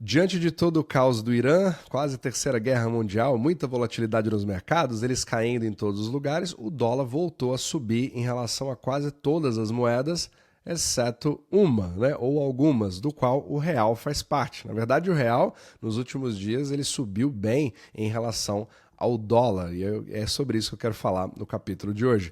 Diante de todo o caos do Irã, quase terceira guerra mundial, muita volatilidade nos mercados, eles caindo em todos os lugares, o dólar voltou a subir em relação a quase todas as moedas, exceto uma, né, ou algumas, do qual o real faz parte. Na verdade, o real, nos últimos dias, ele subiu bem em relação ao dólar, e é sobre isso que eu quero falar no capítulo de hoje.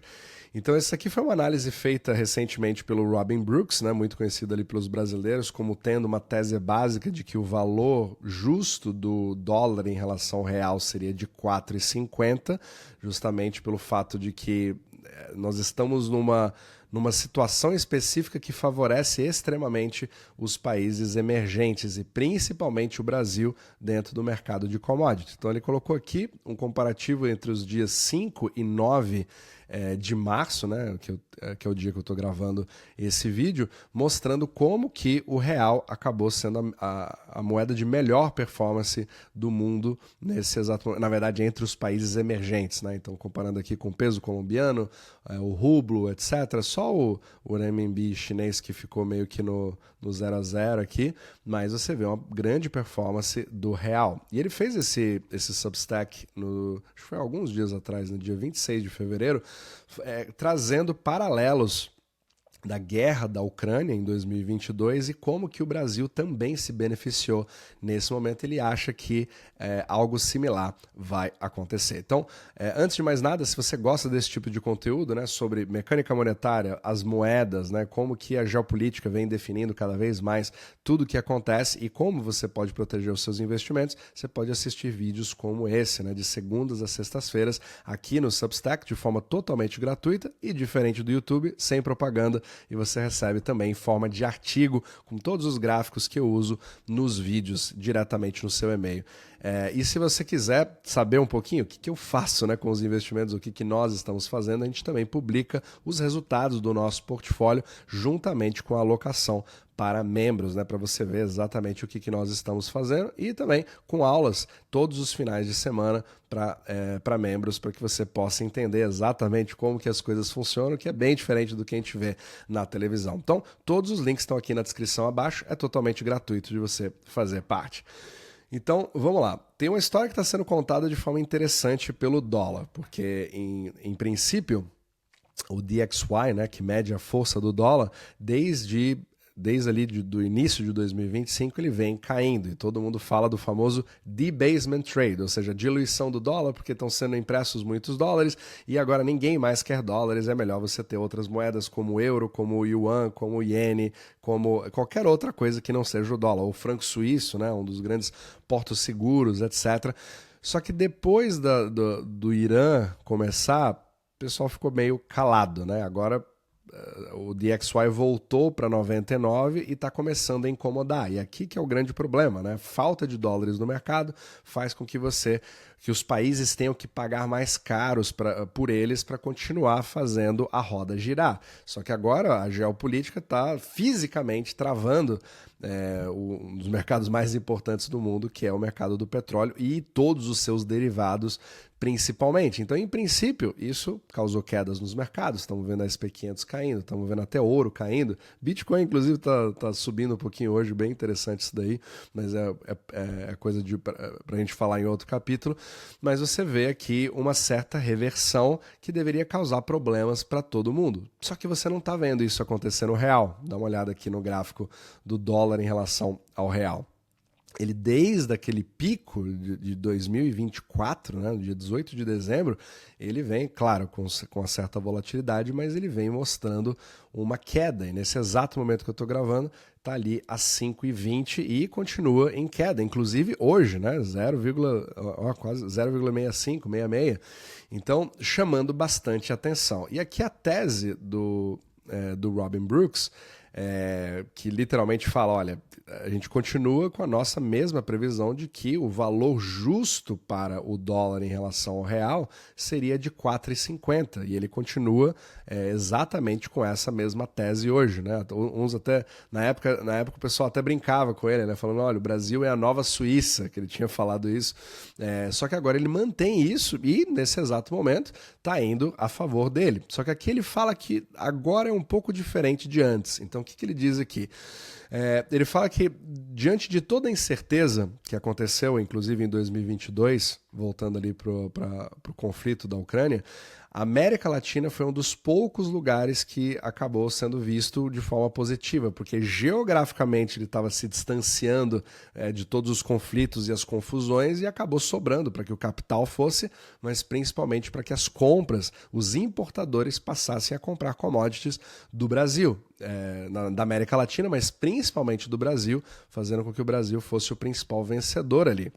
Então, essa aqui foi uma análise feita recentemente pelo Robin Brooks, né, muito conhecido ali pelos brasileiros, como tendo uma tese básica de que o valor justo do dólar em relação ao real seria de 4,50, justamente pelo fato de que nós estamos numa situação específica que favorece extremamente os países emergentes e principalmente o Brasil dentro do mercado de commodities. Então ele colocou aqui um comparativo entre os dias 5 e 9 de março, né, que é o dia que eu estou gravando esse vídeo, mostrando como que o real acabou sendo a moeda de melhor performance do mundo nesse exato momento, na verdade entre os países emergentes, né? Então comparando aqui com o peso colombiano, o rublo, etc. Só o renminbi chinês que ficou meio que no 0 a 0 aqui, mas você vê uma grande performance do real. E ele fez esse Substack, acho que foi alguns dias atrás, no dia 26 de fevereiro, trazendo paralelos da guerra da Ucrânia em 2022 e como que o Brasil também se beneficiou nesse momento. Ele acha que algo similar vai acontecer. Então, antes de mais nada, se você gosta desse tipo de conteúdo, né, sobre mecânica monetária, as moedas, né, como que a geopolítica vem definindo cada vez mais tudo o que acontece e como você pode proteger os seus investimentos, você pode assistir vídeos como esse, né, de segundas a sextas-feiras, aqui no Substack, de forma totalmente gratuita e diferente do YouTube, sem propaganda, e você recebe também em forma de artigo com todos os gráficos que eu uso nos vídeos diretamente no seu e-mail. E se você quiser saber um pouquinho o que eu faço, né, com os investimentos, o que nós estamos fazendo, a gente também publica os resultados do nosso portfólio juntamente com a alocação para membros, né, para você ver exatamente o que nós estamos fazendo e também com aulas todos os finais de semana para membros, para que você possa entender exatamente como que as coisas funcionam, que é bem diferente do que a gente vê na televisão. Então, todos os links estão aqui na descrição abaixo, é totalmente gratuito de você fazer parte. Então, vamos lá. Tem uma história que está sendo contada de forma interessante pelo dólar, porque, em princípio, o DXY, né, que mede a força do dólar, desde ali do início de 2025, ele vem caindo. E todo mundo fala do famoso debasement trade, ou seja, diluição do dólar, porque estão sendo impressos muitos dólares e agora ninguém mais quer dólares. É melhor você ter outras moedas como o euro, como o yuan, como o iene, como qualquer outra coisa que não seja o dólar. O franco suíço, né, um dos grandes portos seguros, etc. Só que depois do Irã começar, o pessoal ficou meio calado, né? Agora o DXY voltou para 99 e está começando a incomodar. E aqui que é o grande problema, né? Falta de dólares no mercado faz com que os países tenham que pagar mais caros por eles para continuar fazendo a roda girar. Só que agora a geopolítica está fisicamente travando um dos mercados mais importantes do mundo, que é o mercado do petróleo e todos os seus derivados, principalmente. Então, em princípio, isso causou quedas nos mercados. Estamos vendo a SP500 caindo, estamos vendo até ouro caindo. Bitcoin, inclusive, está subindo um pouquinho hoje, bem interessante isso daí, mas é coisa para a gente falar em outro capítulo. Mas você vê aqui uma certa reversão que deveria causar problemas para todo mundo. Só que você não está vendo isso acontecer no real. Dá uma olhada aqui no gráfico do dólar em relação ao real. Ele, desde aquele pico de 2024, né, no dia 18 de dezembro, ele vem, claro, com uma certa volatilidade, mas ele vem mostrando uma queda. E nesse exato momento que eu estou gravando, está ali a 5,20 e continua em queda. Inclusive hoje, né, quase 0,65, 66. Então, chamando bastante atenção. E aqui a tese do Robin Brooks, que literalmente fala, olha, a gente continua com a nossa mesma previsão de que o valor justo para o dólar em relação ao real seria de 4,50, e ele continua exatamente com essa mesma tese hoje, né? Uns até, na época o pessoal até brincava com ele, né? Falando, olha, o Brasil é a nova Suíça, que ele tinha falado isso, só que agora ele mantém isso e nesse exato momento está indo a favor dele. Só que aqui ele fala que agora é um pouco diferente de antes. Então, O que ele diz aqui? Ele fala que, diante de toda a incerteza que aconteceu, inclusive em 2022, voltando ali para o conflito da Ucrânia, a América Latina foi um dos poucos lugares que acabou sendo visto de forma positiva, porque geograficamente ele estava se distanciando de todos os conflitos e as confusões e acabou sobrando para que o capital fosse, mas principalmente para que as compras, os importadores passassem a comprar commodities do Brasil, da América Latina, mas principalmente do Brasil, fazendo com que o Brasil fosse o principal vencedor ali.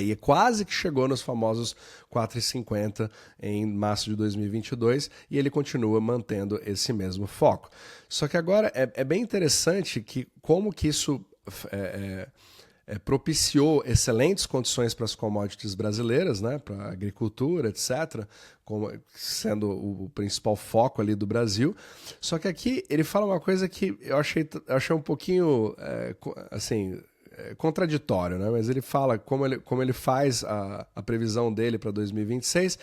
E quase que chegou nos famosos 4,50 em março de 2022 e ele continua mantendo esse mesmo foco. Só que agora é bem interessante que como que isso propiciou excelentes condições para as commodities brasileiras, né, para a agricultura, etc., como sendo o principal foco ali do Brasil. Só que aqui ele fala uma coisa que eu achei um pouquinho assim, contraditório, né? Mas ele fala como ele faz a previsão dele para 2026,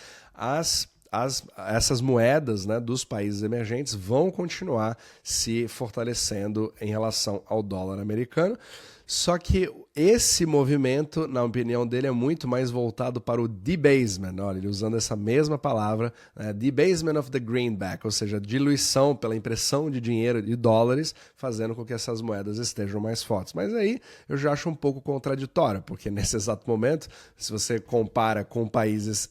essas moedas, né, dos países emergentes vão continuar se fortalecendo em relação ao dólar americano. Só que esse movimento, na opinião dele, é muito mais voltado para o debasement. Olha, ele usando essa mesma palavra, debasement of the greenback, ou seja, diluição pela impressão de dinheiro de dólares, fazendo com que essas moedas estejam mais fortes. Mas aí eu já acho um pouco contraditório, porque nesse exato momento, se você compara com países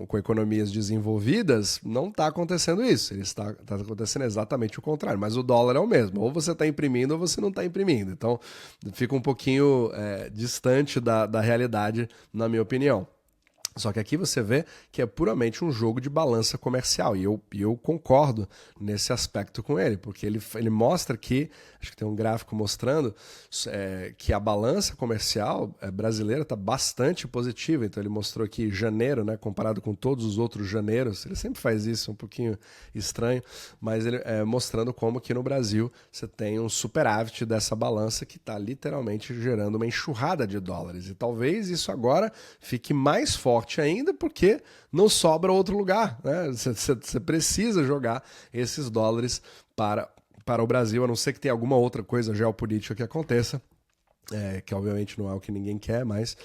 com economias desenvolvidas, não está acontecendo isso. Está acontecendo exatamente o contrário, mas o dólar é o mesmo. Ou você está imprimindo ou você não está imprimindo. Então, fica um pouquinho distante da realidade, na minha opinião. Só que aqui você vê que é puramente um jogo de balança comercial, e eu concordo nesse aspecto com ele, porque ele mostra que, acho que tem um gráfico mostrando que a balança comercial brasileira está bastante positiva. Então ele mostrou aqui janeiro, né, comparado com todos os outros janeiros, ele sempre faz isso, um pouquinho estranho, mas ele mostrando como que no Brasil você tem um superávit dessa balança que está literalmente gerando uma enxurrada de dólares, e talvez isso agora fique mais forte ainda, porque não sobra outro lugar, né? Você precisa jogar esses dólares para o Brasil, a não ser que tenha alguma outra coisa geopolítica que aconteça, que obviamente não é o que ninguém quer, mas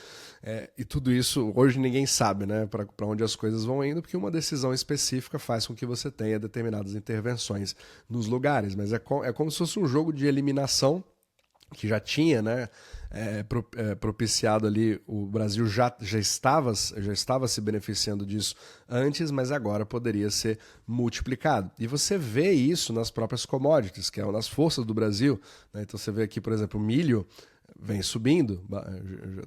e tudo isso hoje ninguém sabe, né, para onde as coisas vão indo, porque uma decisão específica faz com que você tenha determinadas intervenções nos lugares, mas é como se fosse um jogo de eliminação que já tinha, né, propiciado ali, o Brasil já estava se beneficiando disso antes, mas agora poderia ser multiplicado. E você vê isso nas próprias commodities, que é uma das forças do Brasil, né? Então você vê aqui, por exemplo, o milho vem subindo,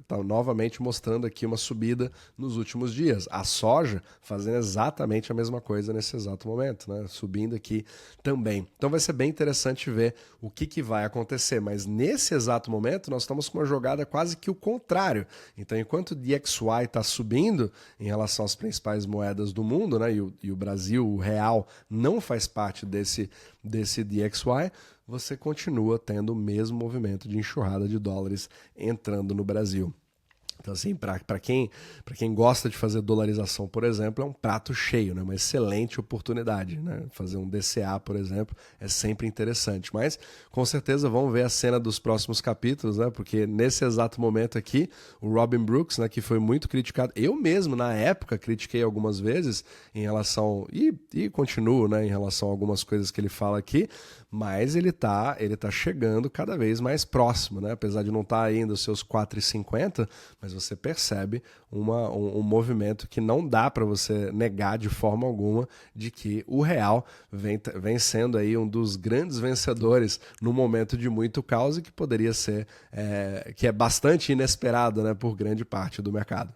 está novamente mostrando aqui uma subida nos últimos dias. A soja fazendo exatamente a mesma coisa nesse exato momento, né? Subindo aqui também. Então vai ser bem interessante ver o que vai acontecer, mas nesse exato momento nós estamos com uma jogada quase que o contrário. Então enquanto o DXY está subindo em relação às principais moedas do mundo, né? E o Brasil, o real, não faz parte desse DXY, você continua tendo o mesmo movimento de enxurrada de dólares entrando no Brasil. Então, assim, para quem gosta de fazer dolarização, por exemplo, é um prato cheio, né? Uma excelente oportunidade, né? Fazer um DCA, por exemplo, é sempre interessante. Mas, com certeza, vamos ver a cena dos próximos capítulos, né? Porque nesse exato momento aqui, o Robin Brooks, né, que foi muito criticado, eu mesmo, na época, critiquei algumas vezes em relação, e continuo, né, em relação a algumas coisas que ele fala aqui, mas ele tá chegando cada vez mais próximo, né? Apesar de não estar ainda os seus 4,50, mas você percebe um movimento que não dá para você negar de forma alguma, de que o real vem sendo aí um dos grandes vencedores num momento de muito caos, e que poderia ser, que é bastante inesperado, né, por grande parte do mercado.